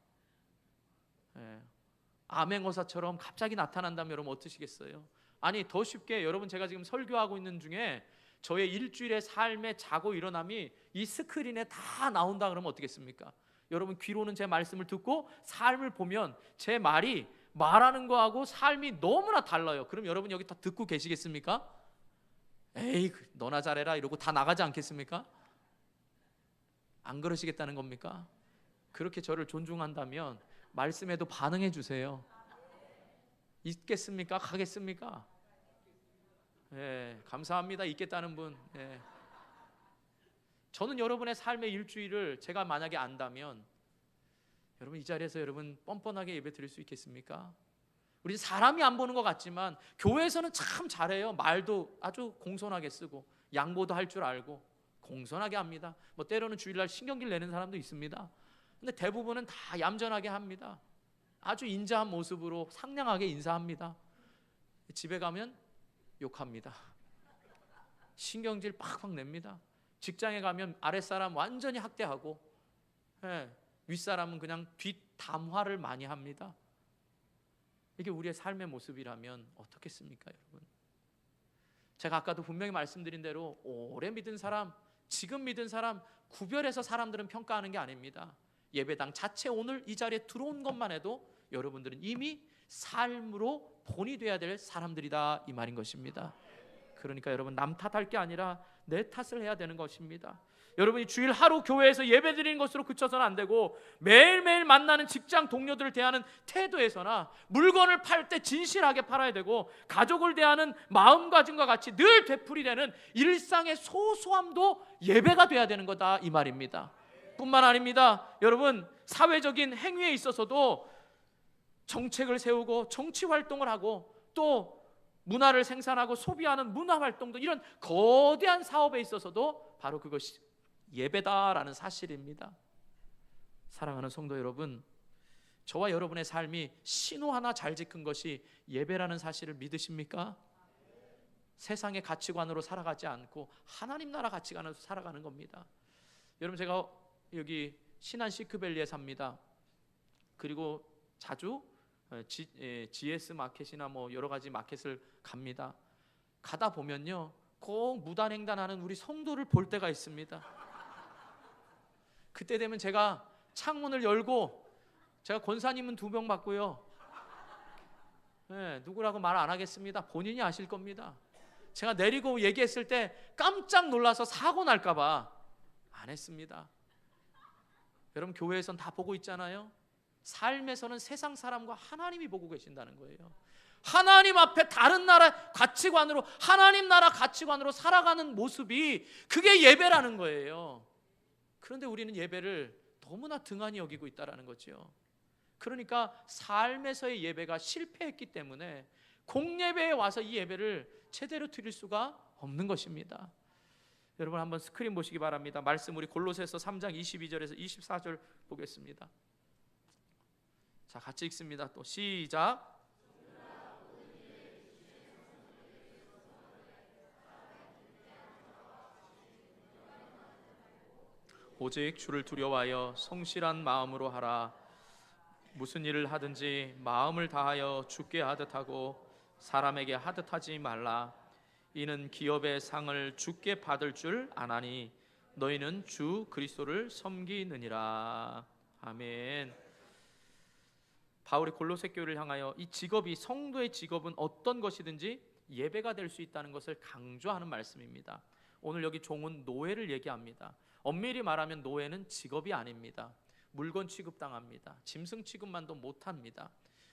Speaker 1: 암행어사처럼 갑자기 나타난다면 여러분 어떠시겠어요? 아니, 더 쉽게, 여러분 제가 지금 설교하고 있는 중에 저의 일주일의 삶의 자고 일어남이 이 스크린에 다 나온다 그러면 어떻겠습니까? 여러분 귀로는 제 말씀을 듣고 삶을 보면 제 말이 말하는 거하고 삶이 너무나 달라요. 그럼 여러분 여기 다 듣고 계시겠습니까? 에이, 너나 잘해라 이러고 다 나가지 않겠습니까? 안 그러시겠다는 겁니까? 그렇게 저를 존중한다면 말씀에도 반응해 주세요. 있겠습니까? 가겠습니까? 감사합니다. 있겠다는 분. 저는 여러분의 삶의 일주일을 제가 만약에 안다면 여러분 이 자리에서 여러분 뻔뻔하게 예배 드릴 수 있겠습니까? 우리 사람이 안 보는 것 같지만 교회에서는 참 잘해요. 말도 아주 공손하게 쓰고 양보도 할 줄 알고 공손하게 합니다. 뭐 때로는 주일날 신경질 내는 사람도 있습니다. 근데 대부분은 다 얌전하게 합니다. 아주 인자한 모습으로 상냥하게 인사합니다. 집에 가면 욕합니다. 신경질 팍팍 냅니다. 직장에 가면 아랫사람 완전히 학대하고 윗사람은 그냥 뒷담화를 많이 합니다. 이게 우리의 삶의 모습이라면 어떻겠습니까, 여러분? 제가 아까도 분명히 말씀드린 대로 오래 믿은 사람, 지금 믿은 사람 구별해서 사람들은 평가하는 게 아닙니다. 예배당 자체 오늘 이 자리에 들어온 것만 해도 여러분들은 이미 삶으로 본이 돼야 될 사람들이다, 이 말인 것입니다. 그러니까 여러분 남 탓할 게 아니라 내 탓을 해야 되는 것입니다. 여러분이 주일 하루 교회에서 예배 드리는 것으로 그쳐서는 안 되고 매일매일 만나는 직장 동료들을 대하는 태도에서나 물건을 팔 때 진실하게 팔아야 되고 가족을 대하는 마음가짐과 같이 늘 되풀이되는 일상의 소소함도 예배가 돼야 되는 거다, 이 말입니다. 뿐만 아닙니다. 여러분 사회적인 행위에 있어서도 정책을 세우고 정치 활동을 하고 또 문화를 생산하고 소비하는 문화 활동도, 이런 거대한 사업에 있어서도 바로 그것이 예배다라는 사실입니다. 사랑하는 성도 여러분, 저와 여러분의 삶이 신호 하나 잘 지킨 것이 예배라는 사실을 믿으십니까? 세상의 가치관으로 살아가지 않고 하나님 나라 가치관으로 살아가는 겁니다. 여러분 제가 여기 신안 시크밸리에 삽니다. 그리고 자주 GS 마켓이나 뭐 여러 가지 마켓을 갑니다. 가다 보면요 꼭 무단횡단하는 우리 성도를 볼 때가 있습니다. 그때 되면 제가 창문을 열고, 제가 권사님은 2명 받고요, 누구라고 말 안 하겠습니다. 본인이 아실 겁니다. 제가 내리고 얘기했을 때 깜짝 놀라서 사고 날까 봐 안 했습니다. 여러분 교회에선 다 보고 있잖아요. 삶에서는 세상 사람과 하나님이 보고 계신다는 거예요. 하나님 앞에 다른 나라 가치관으로, 하나님 나라 가치관으로 살아가는 모습이 그게 예배라는 거예요. 그런데 우리는 예배를 너무나 등한히 여기고 있다는 거죠. 그러니까 삶에서의 예배가 실패했기 때문에 공예배에 와서 이 예배를 제대로 드릴 수가 없는 것입니다. 여러분 한번 스크린 보시기 바랍니다. 말씀 우리 골로새서 3장 22절에서 24절 보겠습니다. 자, 같이 읽습니다. 또 시작. 오직 주를 두려워하여 성실한 마음으로 하라. 무슨 일을 하든지 마음을 다하여 주께 하듯 하고 사람에게 하듯 하지 말라. 이는 기업의 상을 주께 받을 줄 아나니 너희는 주 그리스도를 섬기느니라. 아멘. 바울이 골로새 교회를 향하여 이 직업이, 성도의 직업은 어떤 것이든지 예배가 될 수 있다는 것을 강조하는 말씀입니다. 오늘 여기 종은 노예를 얘기합니다. 엄밀히 말하면 노예는 직업이 아닙니다. 물건 취급당합니다. 짐승 취급만도 못합니다.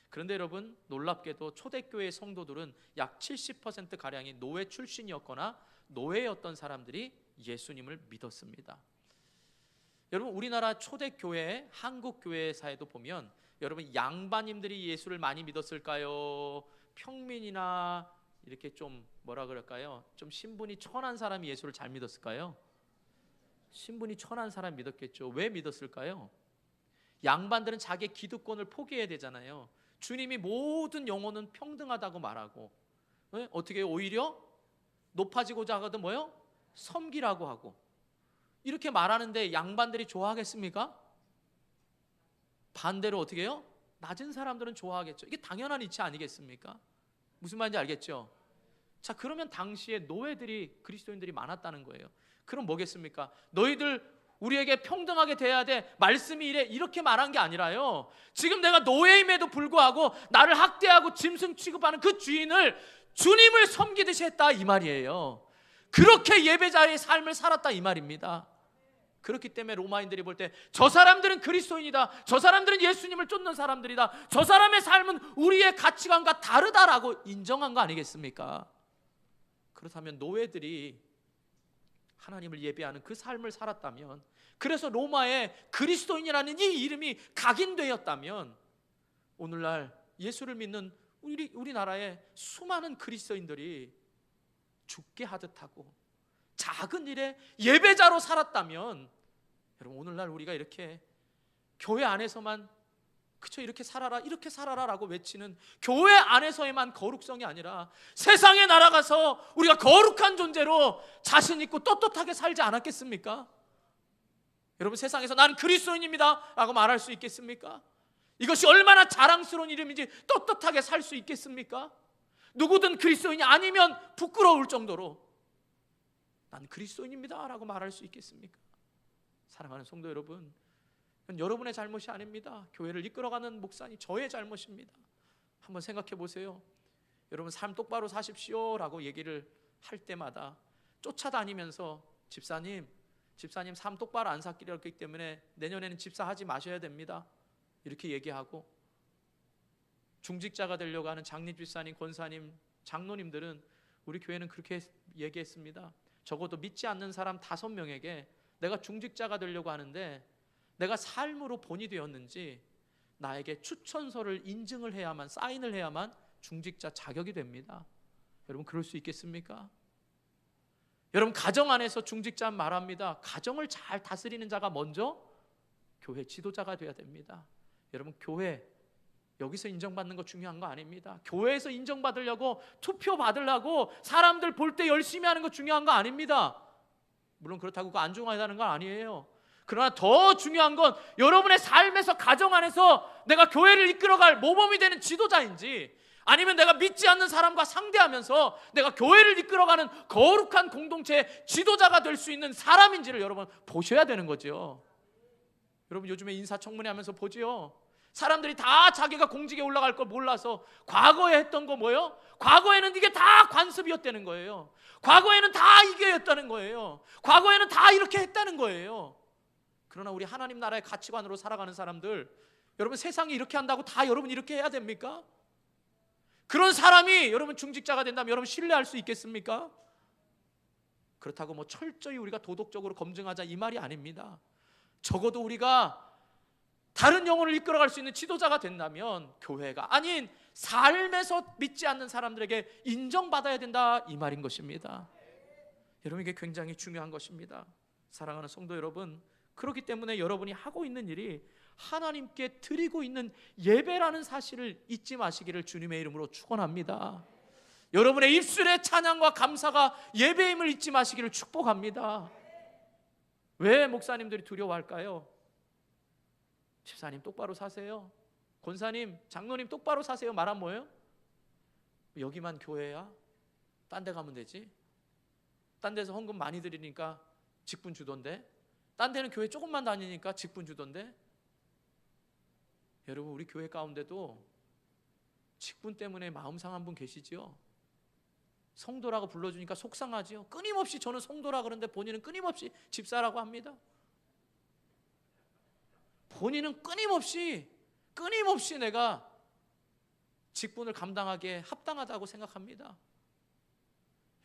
Speaker 1: 그런데 여러분, 놀랍게도 초대교회 성도들은 약 70%가량이 노예 출신이었거나 노예였던 사람들이 예수님을 믿었습니다. 여러분, 우리나라 초대교회, 한국교회사에도 보면 여러분, 양반님들이 예수를 많이 믿었을까요? 평민이나 이렇게 좀 뭐라 그럴까요? 좀 신분이 천한 사람이 예수를 잘 믿었을까요? 신분이 천한 사람 믿었겠죠. 왜 믿었을까요? 양반들은 자기의 기득권을 포기해야 되잖아요. 주님이 모든 영혼은 평등하다고 말하고, 어떻게 오히려 높아지고자 하거든 뭐요? 섬기라고 하고, 이렇게 말하는데 양반들이 좋아하겠습니까? 반대로 어떻게 해요? 낮은 사람들은 좋아하겠죠. 이게 당연한 이치 아니겠습니까? 무슨 말인지 알겠죠? 자, 그러면 당시에 노예들이, 그리스도인들이 많았다는 거예요. 그럼 뭐겠습니까? 너희들 우리에게 평등하게 돼야 돼, 말씀이 이래, 이렇게 말한 게 아니라요, 지금 내가 노예임에도 불구하고 나를 학대하고 짐승 취급하는 그 주인을, 주님을 섬기듯이 했다, 이 말이에요. 그렇게 예배자의 삶을 살았다, 이 말입니다. 그렇기 때문에 로마인들이 볼 때 저 사람들은 그리스도인이다, 저 사람들은 예수님을 쫓는 사람들이다, 저 사람의 삶은 우리의 가치관과 다르다라고 인정한 거 아니겠습니까? 그렇다면 노예들이 하나님을 예배하는 그 삶을 살았다면, 그래서 로마에 그리스도인이라는 이 이름이 각인되었다면, 오늘날 예수를 믿는 우리나라의 수많은 그리스도인들이 죽게 하듯 하고 작은 일에 예배자로 살았다면, 여러분, 오늘날 우리가 이렇게 교회 안에서만 그쵸, 이렇게 살아라, 이렇게 살아라라고 외치는 교회 안에서의만 거룩성이 아니라 세상에 날아가서 우리가 거룩한 존재로 자신 있고 떳떳하게 살지 않았겠습니까? 여러분, 세상에서 나는 그리스도인입니다 라고 말할 수 있겠습니까? 이것이 얼마나 자랑스러운 이름인지 떳떳하게 살 수 있겠습니까? 누구든 그리스도인이 아니면 부끄러울 정도로 난 그리스도인입니다 라고 말할 수 있겠습니까? 사랑하는 성도 여러분, 여러분의 잘못이 아닙니다. 교회를 이끌어가는 목사님, 저의 잘못입니다. 한번 생각해 보세요. 여러분, 삶 똑바로 사십시오 라고 얘기를 할 때마다 쫓아다니면서 집사님 삶 똑바로 안 샀기 때문에 내년에는 집사하지 마셔야 됩니다, 이렇게 얘기하고, 중직자가 되려고 하는 장립 집사님, 권사님, 장로님들은 우리 교회는 그렇게 얘기했습니다. 적어도 믿지 않는 사람 5명에게 내가 중직자가 되려고 하는데 내가 삶으로 본이 되었는지 나에게 추천서를 인증을 해야만, 사인을 해야만 중직자 자격이 됩니다. 여러분, 그럴 수 있겠습니까? 여러분, 가정 안에서 중직자 말합니다. 가정을 잘 다스리는 자가 먼저 교회 지도자가 되어야 됩니다. 여러분, 교회 여기서 인정받는 거 중요한 거 아닙니다. 교회에서 인정받으려고 투표 받으려고 사람들 볼 때 열심히 하는 거 중요한 거 아닙니다. 물론 그렇다고 그거 안 중요하다는 건 아니에요. 그러나 더 중요한 건 여러분의 삶에서, 가정 안에서 내가 교회를 이끌어갈 모범이 되는 지도자인지, 아니면 내가 믿지 않는 사람과 상대하면서 내가 교회를 이끌어가는 거룩한 공동체의 지도자가 될 수 있는 사람인지를 여러분 보셔야 되는 거죠. 여러분, 요즘에 인사청문회 하면서 보지요. 사람들이 다 자기가 공직에 올라갈 걸 몰라서 과거에 했던 거 뭐예요? 과거에는 이게 다 관습이었다는 거예요. 과거에는 다 이게였다는 거예요. 과거에는 다 이렇게 했다는 거예요. 그러나 우리 하나님 나라의 가치관으로 살아가는 사람들, 여러분, 세상이 이렇게 한다고 다 여러분 이렇게 해야 됩니까? 그런 사람이 여러분 중직자가 된다면 여러분 신뢰할 수 있겠습니까? 그렇다고 뭐 철저히 우리가 도덕적으로 검증하자 이 말이 아닙니다. 적어도 우리가 다른 영혼을 이끌어갈 수 있는 지도자가 된다면 교회가 아닌 삶에서 믿지 않는 사람들에게 인정받아야 된다, 이 말인 것입니다. 여러분, 이게 굉장히 중요한 것입니다. 사랑하는 성도 여러분, 그렇기 때문에 여러분이 하고 있는 일이 하나님께 드리고 있는 예배라는 사실을 잊지 마시기를 주님의 이름으로 축원합니다. 여러분의 입술의 찬양과 감사가 예배임을 잊지 마시기를 축복합니다. 왜 목사님들이 두려워할까요? 집사님 똑바로 사세요, 권사님, 장로님 똑바로 사세요 말하면 뭐예요? 여기만 교회야? 딴 데 가면 되지? 딴 데서 헌금 많이 드리니까 직분 주던데, 딴 데는 교회 조금만 다니니까 직분 주던데. 여러분, 우리 교회 가운데도 직분 때문에 마음 상한 분 계시지요? 성도라고 불러주니까 속상하지요? 끊임없이 저는 성도라 그러는데 본인은 끊임없이 집사라고 합니다. 본인은 끊임없이 내가 직분을 감당하기에 합당하다고 생각합니다.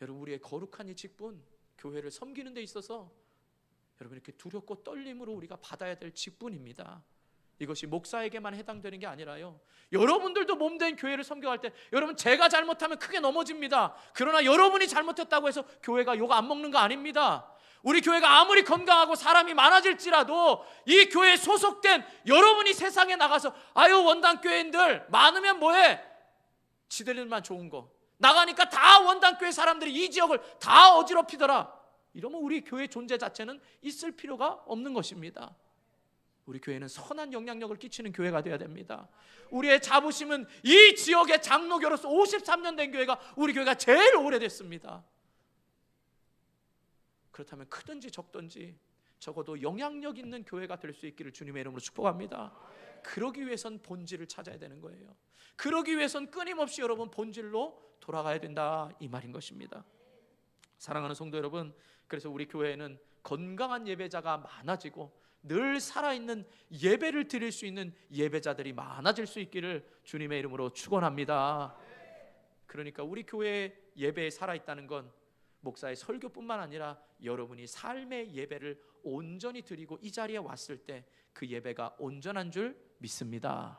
Speaker 1: 여러분, 우리의 거룩한 이 직분, 교회를 섬기는 데 있어서 여러분 이렇게 두렵고 떨림으로 우리가 받아야 될 직분입니다. 이것이 목사에게만 해당되는 게 아니라요, 여러분들도 몸된 교회를 섬겨갈 때 여러분, 제가 잘못하면 크게 넘어집니다. 그러나 여러분이 잘못했다고 해서 교회가 욕 안 먹는 거 아닙니다. 우리 교회가 아무리 건강하고 사람이 많아질지라도 이 교회에 소속된 여러분이 세상에 나가서 아유 원당교회인들 많으면 뭐해? 지들만 좋은 거 나가니까 다 원당교회 사람들이 이 지역을 다 어지럽히더라, 이러면 우리 교회 존재 자체는 있을 필요가 없는 것입니다. 우리 교회는 선한 영향력을 끼치는 교회가 되어야 됩니다. 우리의 자부심은 이 지역의 장로교로서 53년 된 교회가 우리 교회가 제일 오래됐습니다. 그렇다면 크든지 적든지 적어도 영향력 있는 교회가 될 수 있기를 주님의 이름으로 축복합니다. 그러기 위해선 본질을 찾아야 되는 거예요. 그러기 위해선 끊임없이 여러분 본질로 돌아가야 된다, 이 말인 것입니다. 사랑하는 성도 여러분, 그래서 우리 교회에는 건강한 예배자가 많아지고 늘 살아있는 예배를 드릴 수 있는 예배자들이 많아질 수 있기를 주님의 이름으로 축원합니다. 그러니까 우리 교회의 예배에 살아있다는 건 목사의 설교뿐만 아니라 여러분이 삶의 예배를 온전히 드리고 이 자리에 왔을 때 그 예배가 온전한 줄 믿습니다.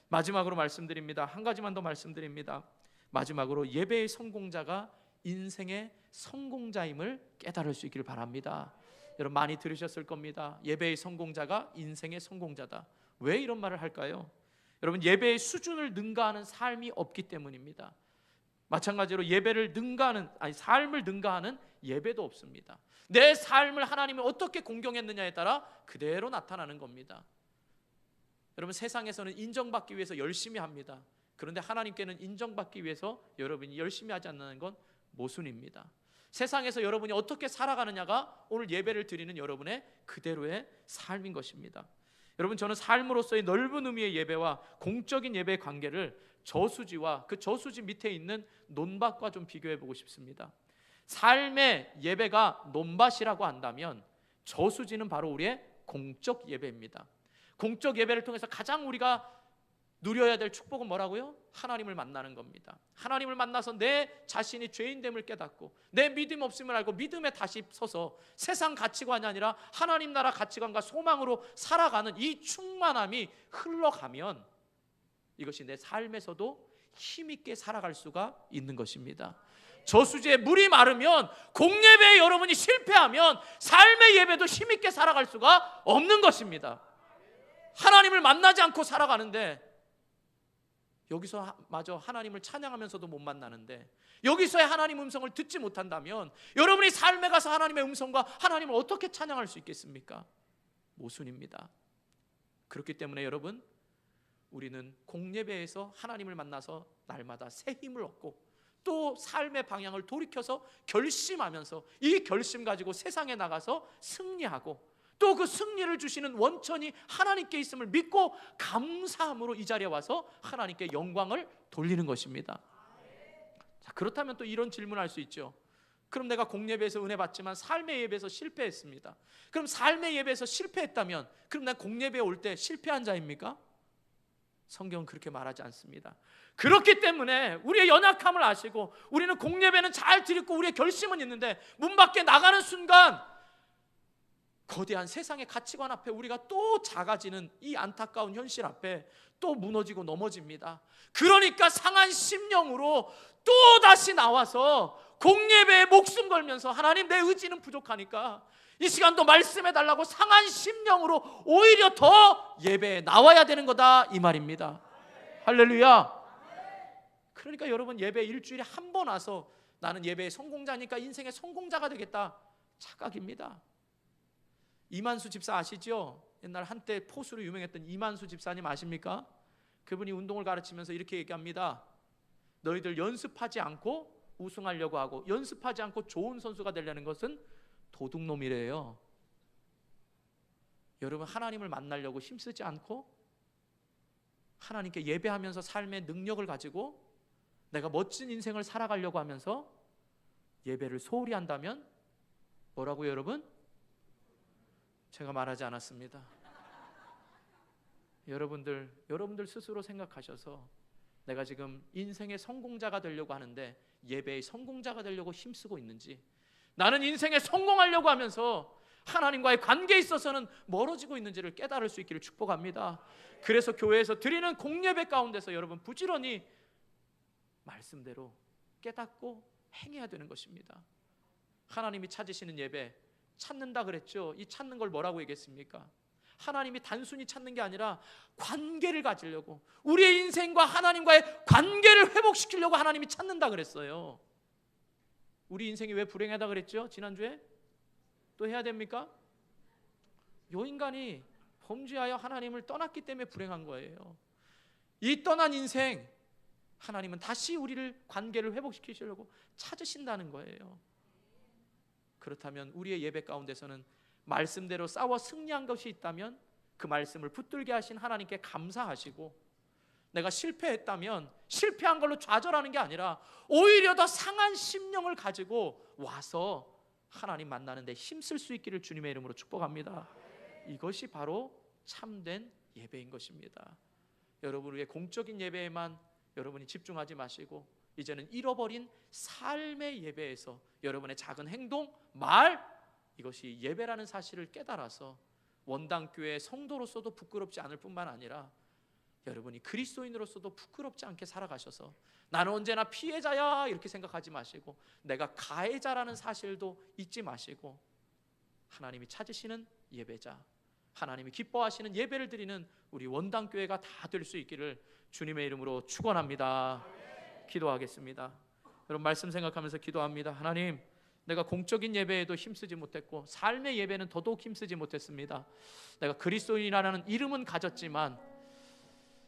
Speaker 1: 마지막으로 말씀드립니다. 한 가지만 더 말씀드립니다. 마지막으로 예배의 성공자가 인생의 성공자임을 깨달을 수 있기를 바랍니다. 여러분 많이 들으셨을 겁니다. 예배의 성공자가 인생의 성공자다. 왜 이런 말을 할까요? 여러분, 예배의 수준을 능가하는 삶이 없기 때문입니다. 마찬가지로 예배를 능가하는, 삶을 능가하는 예배도 없습니다. 내 삶을 하나님을 어떻게 공경했느냐에 따라 그대로 나타나는 겁니다. 여러분, 세상에서는 인정받기 위해서 열심히 합니다. 그런데 하나님께는 인정받기 위해서 여러분이 열심히 하지 않는 건 모순입니다. 세상에서 여러분이 어떻게 살아가느냐가 오늘 예배를 드리는 여러분의 그대로의 삶인 것입니다. 여러분, 저는 삶으로서의 넓은 의미의 예배와 공적인 예배의 관계를 저수지와 그 저수지 밑에 있는 논밭과 좀 비교해 보고 싶습니다. 삶의 예배가 논밭이라고 한다면 저수지는 바로 우리의 공적 예배입니다. 공적 예배를 통해서 가장 우리가 누려야 될 축복은 뭐라고요? 하나님을 만나는 겁니다. 하나님을 만나서 내 자신이 죄인됨을 깨닫고 내 믿음 없음을 알고 믿음에 다시 서서 세상 가치관이 아니라 하나님 나라 가치관과 소망으로 살아가는 이 충만함이 흘러가면 이것이 내 삶에서도 힘있게 살아갈 수가 있는 것입니다. 저수지에 물이 마르면, 공예배에 여러분이 실패하면 삶의 예배도 힘있게 살아갈 수가 없는 것입니다. 하나님을 만나지 않고 살아가는데, 여기서 마저 하나님을 찬양하면서도 못 만나는데, 여기서의 하나님 음성을 듣지 못한다면 여러분이 삶에 가서 하나님의 음성과 하나님을 어떻게 찬양할 수 있겠습니까? 모순입니다. 그렇기 때문에 여러분, 우리는 공예배에서 하나님을 만나서 날마다 새 힘을 얻고 또 삶의 방향을 돌이켜서 결심하면서 이 결심 가지고 세상에 나가서 승리하고 또 그 승리를 주시는 원천이 하나님께 있음을 믿고 감사함으로 이 자리에 와서 하나님께 영광을 돌리는 것입니다. 자, 그렇다면 또 이런 질문을 할 수 있죠. 그럼 내가 공예배에서 은혜 받지만 삶의 예배에서 실패했습니다. 그럼 삶의 예배에서 실패했다면 그럼 내가 공예배에 올 때 실패한 자입니까? 성경은 그렇게 말하지 않습니다. 그렇기 때문에 우리의 연약함을 아시고 우리는 공예배는 잘 드리고 우리의 결심은 있는데 문 밖에 나가는 순간 거대한 세상의 가치관 앞에 우리가 또 작아지는 이 안타까운 현실 앞에 또 무너지고 넘어집니다. 그러니까 상한 심령으로 또 다시 나와서 공예배에 목숨 걸면서 하나님, 내 의지는 부족하니까 이 시간도 말씀해 달라고 상한 심령으로 오히려 더 예배에 나와야 되는 거다, 이 말입니다. 할렐루야. 그러니까 여러분, 예배 일주일에 한 번 와서 나는 예배의 성공자니까 인생의 성공자가 되겠다, 착각입니다. 이만수 집사 아시죠? 옛날 한때 포수로 유명했던 이만수 집사님 아십니까? 그분이 운동을 가르치면서 이렇게 얘기합니다. 너희들 연습하지 않고 우승하려고 하고 연습하지 않고 좋은 선수가 되려는 것은 도둑놈이래요. 여러분, 하나님을 만나려고 힘쓰지 않고 하나님께 예배하면서 삶의 능력을 가지고 내가 멋진 인생을 살아가려고 하면서 예배를 소홀히 한다면 뭐라고요, 여러분? 제가 말하지 않았습니다. 여러분들 스스로 생각하셔서 내가 지금 인생의 성공자가 되려고 하는데 예배의 성공자가 되려고 힘쓰고 있는지, 나는 인생에 성공하려고 하면서 하나님과의 관계에 있어서는 멀어지고 있는지를 깨달을 수 있기를 축복합니다. 그래서 교회에서 드리는 공예배 가운데서 여러분 부지런히 말씀대로 깨닫고 행해야 되는 것입니다. 하나님이 찾으시는 예배, 찾는다 그랬죠. 이 찾는 걸 뭐라고 얘기했습니까? 하나님이 단순히 찾는 게 아니라 관계를 가지려고, 우리의 인생과 하나님과의 관계를 회복시키려고 하나님이 찾는다 그랬어요. 우리 인생이 왜 불행하다 그랬죠? 지난주에 또 해야 됩니까? 요 인간이 범죄하여 하나님을 떠났기 때문에 불행한 거예요. 이 떠난 인생, 하나님은 다시 우리를 관계를 회복시키시려고 찾으신다는 거예요. 그렇다면 우리의 예배 가운데서는 말씀대로 싸워 승리한 것이 있다면 그 말씀을 붙들게 하신 하나님께 감사하시고, 내가 실패했다면 실패한 걸로 좌절하는 게 아니라 오히려 더 상한 심령을 가지고 와서 하나님 만나는 데 힘쓸 수 있기를 주님의 이름으로 축복합니다. 이것이 바로 참된 예배인 것입니다. 여러분, 우리의 공적인 예배에만 여러분이 집중하지 마시고 이제는 잃어버린 삶의 예배에서 여러분의 작은 행동, 말, 이것이 예배라는 사실을 깨달아서 원당교회 성도로서도 부끄럽지 않을 뿐만 아니라 여러분이 그리스도인으로서도 부끄럽지 않게 살아가셔서 나는 언제나 피해자야 이렇게 생각하지 마시고 내가 가해자라는 사실도 잊지 마시고 하나님이 찾으시는 예배자, 하나님이 기뻐하시는 예배를 드리는 우리 원당교회가 다 될 수 있기를 주님의 이름으로 축원합니다. 기도하겠습니다. 여러분, 말씀 생각하면서 기도합니다. 하나님, 내가 공적인 예배에도 힘쓰지 못했고 삶의 예배는 더더욱 힘쓰지 못했습니다. 내가 그리스도인이라는 이름은 가졌지만,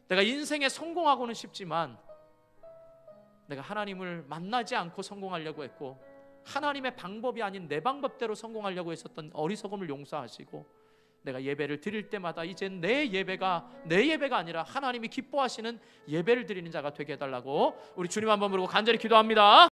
Speaker 1: 내가 인생에 성공하고는 싶지만 내가 하나님을 만나지 않고 성공하려고 했고 하나님의 방법이 아닌 내 방법대로 성공하려고 했었던 어리석음을 용서하시고, 내가 예배를 드릴 때마다 이젠 내 예배가 아니라 하나님이 기뻐하시는 예배를 드리는 자가 되게 해달라고 우리 주님 한번 부르고 간절히 기도합니다.